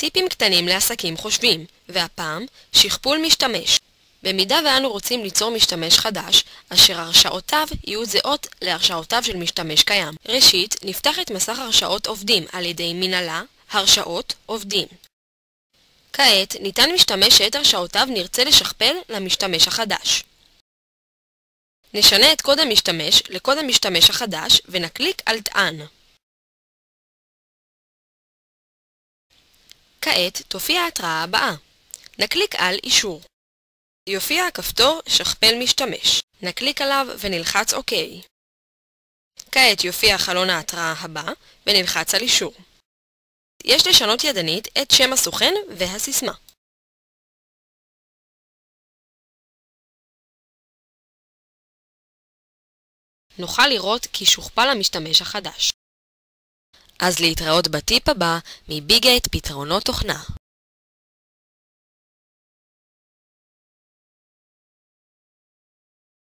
טיפים קטנים לעסקים חושבים, והפעם שכפול משתמש. במידה ואנו רוצים ליצור משתמש חדש, אשר הרשאותיו יהיו זהות להרשאותיו של משתמש קיים. ראשית, נפתח את מסך הרשאות עובדים על ידי מנהלה, הרשאות עובדים. כעת ניתן משתמש שאת הרשאותיו נרצה לשכפל למשתמש החדש. נשנה את קוד המשתמש לקוד המשתמש החדש ונקליק על טען. כעת תופיע ההתראה הבאה. נקליק על אישור. יופיע הכפתור שכפל משתמש. נקליק עליו ונלחץ OK. כעת יופיע חלון ההתראה הבא ונלחץ על אישור. יש לשנות ידנית את שם הסוכן והסיסמה. נוכל לראות כי שוכפל המשתמש החדש. אז להתראות בטיפ הבא מביגייט פתרונות תוכנה.